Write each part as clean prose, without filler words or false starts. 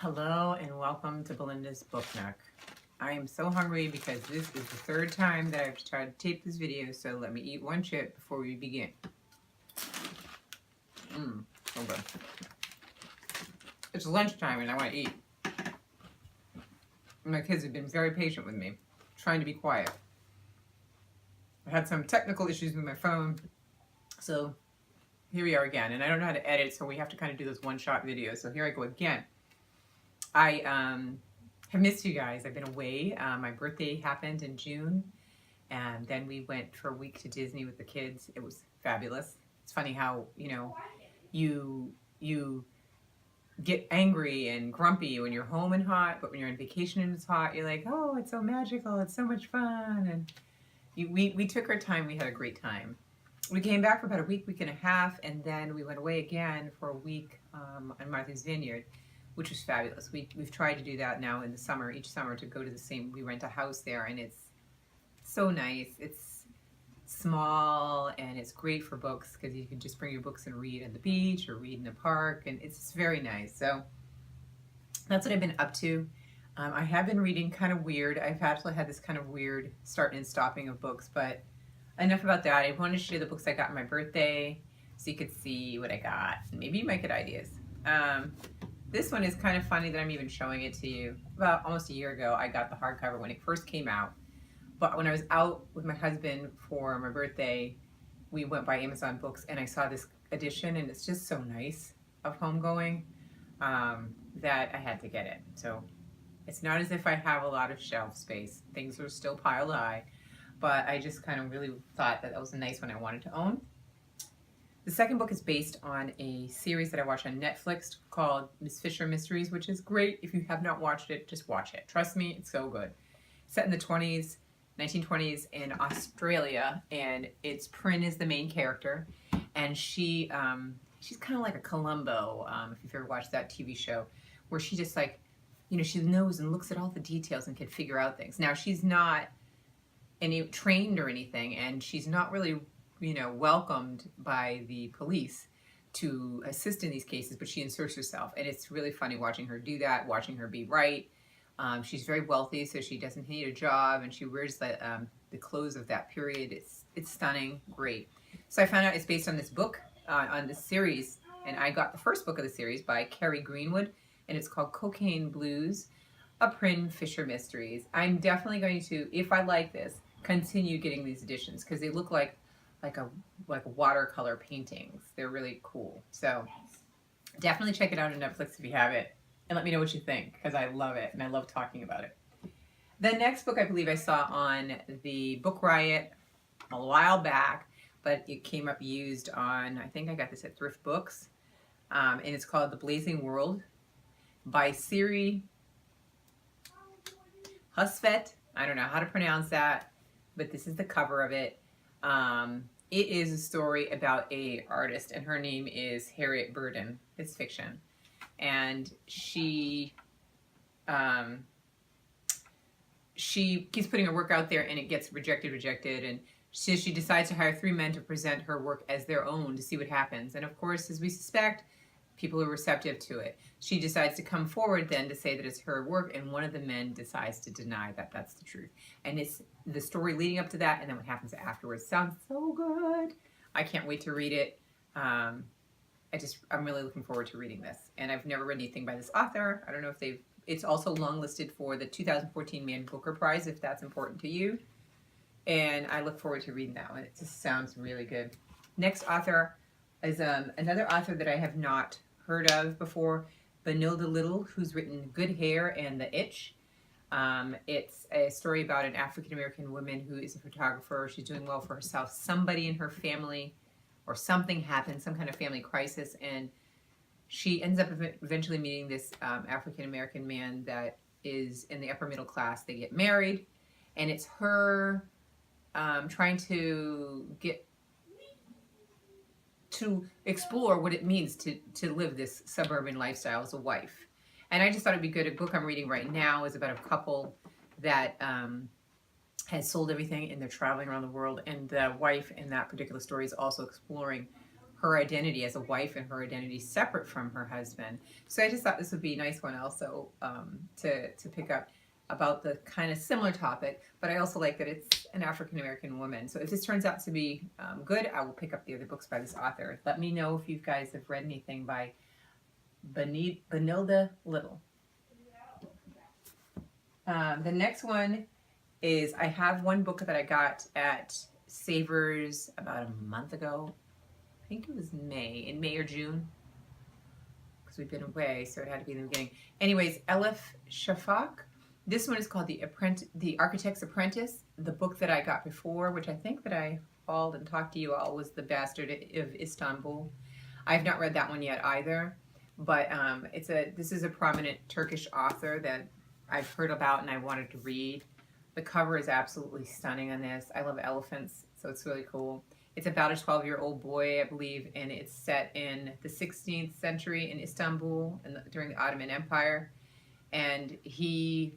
Hello and welcome to Belinda's Book Nook. I am so hungry because this is the third time that I've tried to tape this video, so let me eat one chip before we begin. So good. It's lunchtime and I want to eat. My kids have been very patient with me, trying to be quiet. I had some technical issues with my phone, so here we are again. And I don't know how to edit, so we have to kind of do this one-shot video. So here I go again. I have missed you guys. I've been away. My birthday happened in June, and then we went for a week to Disney with the kids. It was fabulous. It's funny how, you get angry and grumpy when you're home and hot, but when you're on vacation and it's hot, you're like, oh, it's so magical. It's so much fun. And we took our time. We had a great time. We came back for about a week and a half, and then we went away again for a week on Martha's Vineyard, which was fabulous. We've tried to do that now in the summer, each summer, to go to the same, we rent a house there, and it's so nice. It's small, and it's great for books, because you can just bring your books and read at the beach, or read in the park, and it's very nice. So that's what I've been up to. I have been reading kind of weird. I've actually had this kind of weird starting and stopping of books, but enough about that. I wanted to share the books I got on my birthday, so you could see what I got, and maybe you might get ideas. This one is kind of funny that I'm even showing it to you. About almost a year ago, I got the hardcover when it first came out. But when I was out with my husband for my birthday, we went by Amazon Books and I saw this edition, and it's just so nice of Homegoing that I had to get it. So it's not as if I have a lot of shelf space. Things are still piled high, but I just kind of really thought that was a nice one I wanted to own. The second book is based on a series that I watched on Netflix called Miss Fisher Mysteries, which is great. If you have not watched it, just watch it. Trust me, it's so good. It's set in the 1920s in Australia, and it's Pryn is the main character, and she's kind of like a Columbo, if you've ever watched that TV show, where she just she knows and looks at all the details and can figure out things. Now, she's not any trained or anything, and she's not really welcomed by the police to assist in these cases, but she inserts herself, and it's really funny watching her do that, watching her be right. She's very wealthy, so she doesn't need a job, and she wears the clothes of that period. It's stunning, great. So I found out it's based on this book, on this series, and I got the first book of the series by Carrie Greenwood, and it's called Cocaine Blues, A Pryn Fisher Mysteries. I'm definitely going to, if I like this, continue getting these editions, because they look like watercolor paintings. They're really cool. So definitely check it out on Netflix if you have it, and let me know what you think, because I love it and I love talking about it. The next book I believe I saw on the Book Riot a while back, but it came up used on, I think I got this at Thrift Books, and it's called The Blazing World by Siri Husfet. I don't know how to pronounce that, but this is the cover of it. It is a story about a artist, and her name is Harriet Burden. It's fiction, and she keeps putting her work out there, and it gets rejected, and she decides to hire 3 men to present her work as their own to see what happens. And of course, as we suspect, people are receptive to it. She decides to come forward then to say that it's her work, and one of the men decides to deny that that's the truth. And it's the story leading up to that, and then what happens afterwards. Sounds so good. I can't wait to read it. I'm really looking forward to reading this. And I've never read anything by this author. I don't know if it's also longlisted for the 2014 Man Booker Prize, if that's important to you. And I look forward to reading that one. It just sounds really good. Next author is another author that I have not heard of before, Benilda Little, who's written Good Hair and The Itch. It's a story about an African-American woman who is a photographer. She's doing well for herself. Somebody in her family or something happens, some kind of family crisis, and she ends up eventually meeting this African-American man that is in the upper middle class. They get married, and it's her trying to explore what it means to live this suburban lifestyle as a wife. And I just thought it'd be good. A book I'm reading right now is about a couple that has sold everything, and they're traveling around the world, and the wife in that particular story is also exploring her identity as a wife and her identity separate from her husband. So I just thought this would be a nice one also to pick up about the kind of similar topic, but I also like that it's an African-American woman. So if this turns out to be good, I will pick up the other books by this author. Let me know if you guys have read anything by Benilda Little. The next one is, I have one book that I got at Savers about a month ago. I think it was in May or June, because we've been away, so it had to be in the beginning. Anyways, Elif Shafak. This one is called The Architect's Apprentice. The book that I got before, which I think that I called and talked to you all, was The Bastard of Istanbul. I've not read that one yet either, but this is a prominent Turkish author that I've heard about and I wanted to read. The cover is absolutely stunning on this. I love elephants, so it's really cool. It's about a 12-year-old boy, I believe, and it's set in the 16th century in Istanbul during the Ottoman Empire. And he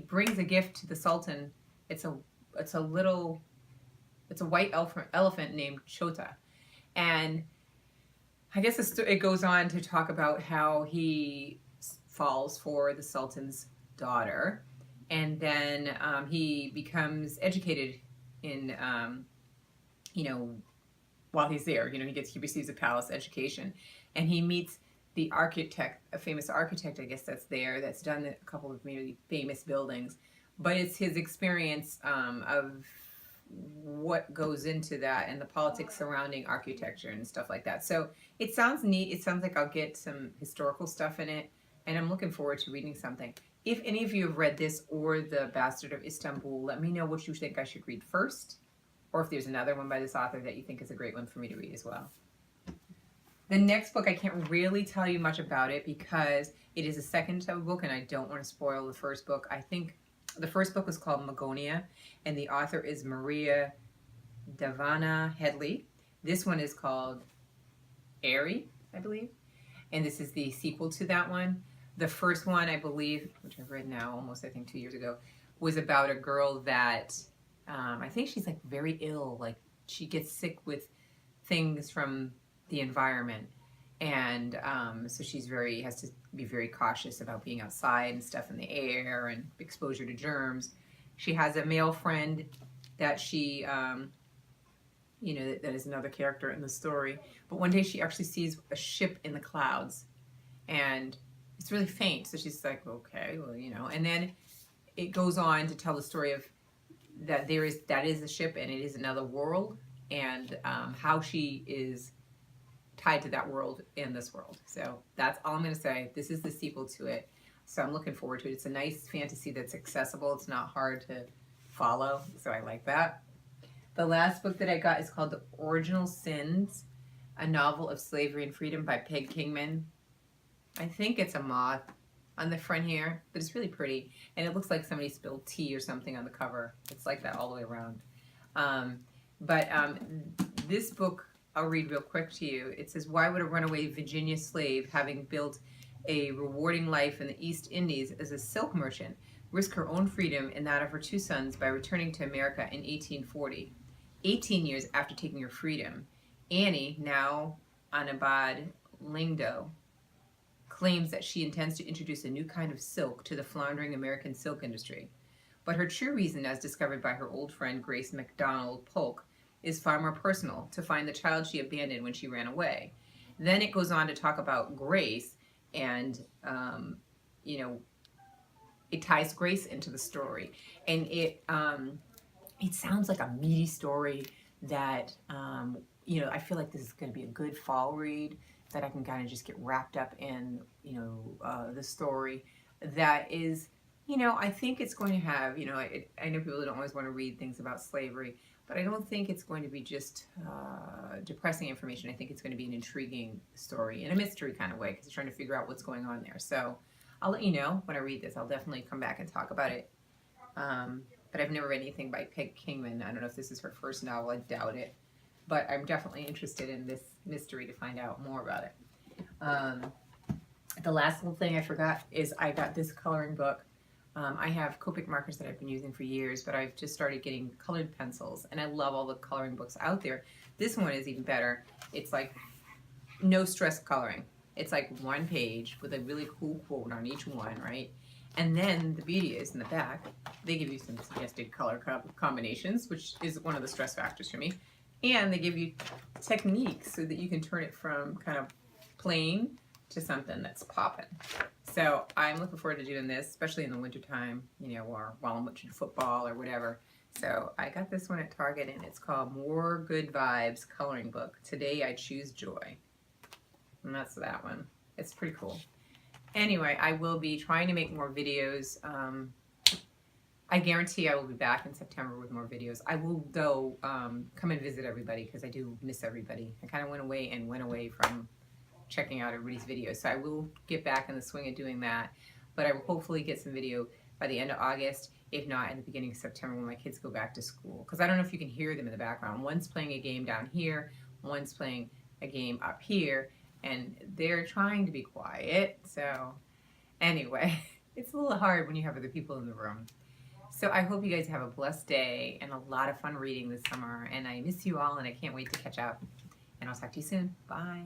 brings a gift to the Sultan. It's a white elephant named Chota. And I guess it goes on to talk about how he falls for the Sultan's daughter, and then he becomes educated in while he's there. He receives a palace education, and he meets the architect, a famous architect, I guess, that's there, that's done a couple of maybe famous buildings. But it's his experience of what goes into that and the politics surrounding architecture and stuff like that. So it sounds neat. It sounds like I'll get some historical stuff in it, and I'm looking forward to reading something. If any of you have read this or The Bastard of Istanbul, let me know what you think I should read first, or if there's another one by this author that you think is a great one for me to read as well. The next book, I can't really tell you much about it because it is a second type of book and I don't want to spoil the first book. I think the first book was called Magonia, and the author is Maria Davana Headley. This one is called Arry, I believe, and this is the sequel to that one. The first one, I believe, which I've read now almost, I think, 2 years ago, was about a girl that I think she's like very ill, like she gets sick with things from the environment, and so she's has to be very cautious about being outside and stuff in the air and exposure to germs. She has a male friend that she that is another character in the story, but one day she actually sees a ship in the clouds, and it's really faint, so she's like, okay, well, and then it goes on to tell the story of that is a ship and it is another world, and how she is tied to that world in this world. So that's all I'm going to say. This is the sequel to it, so I'm looking forward to it. It's a nice fantasy that's accessible. It's not hard to follow, so I like that. The last book that I got is called The Original Sins, a novel of slavery and freedom by Peg Kingman. I think it's a moth on the front here, but it's really pretty, and it looks like somebody spilled tea or something on the cover. It's like that all the way around. This book I'll read real quick to you. It says, why would a runaway Virginia slave, having built a rewarding life in the East Indies as a silk merchant, risk her own freedom and that of her two sons by returning to America in 1840? 18 years after taking her freedom, Annie, now Anabad Lingdo, claims that she intends to introduce a new kind of silk to the floundering American silk industry. But her true reason, as discovered by her old friend Grace MacDonald Polk, is far more personal, to find the child she abandoned when she ran away. Then it goes on to talk about Grace, and it ties Grace into the story, and it sounds like a meaty story that I feel like this is going to be a good fall read, that I can kind of just get wrapped up in the story. That is, I think it's going to have, I know people don't always want to read things about slavery, but I don't think it's going to be just depressing information. I think it's going to be an intriguing story in a mystery kind of way, because you're trying to figure out what's going on there. So I'll let you know when I read this. I'll definitely come back and talk about it. But I've never read anything by Peg Kingman. I don't know if this is her first novel. I doubt it. But I'm definitely interested in this mystery to find out more about it. The last little thing I forgot is I got this coloring book. I have Copic markers that I've been using for years, but I've just started getting colored pencils, and I love all the coloring books out there. This one is even better. It's like no stress coloring. It's like one page with a really cool quote on each one, right? And then the beauty is in the back, they give you some suggested color combinations, which is one of the stress factors for me. And they give you techniques so that you can turn it from kind of plain to something that's popping. So I'm looking forward to doing this, especially in the wintertime, you know, or while I'm watching football or whatever. So I got this one at Target, and it's called More Good Vibes Coloring Book. Today I Choose Joy. And that's that one. It's pretty cool. Anyway, I will be trying to make more videos. I guarantee I will be back in September with more videos. I will, though, come and visit everybody because I do miss everybody. I kind of went away from checking out everybody's videos. So I will get back in the swing of doing that. But I will hopefully get some video by the end of August, if not at the beginning of September when my kids go back to school. Because I don't know if you can hear them in the background. One's playing a game down here, one's playing a game up here, and they're trying to be quiet. So anyway, it's a little hard when you have other people in the room. So I hope you guys have a blessed day and a lot of fun reading this summer. And I miss you all, and I can't wait to catch up. And I'll talk to you soon. Bye.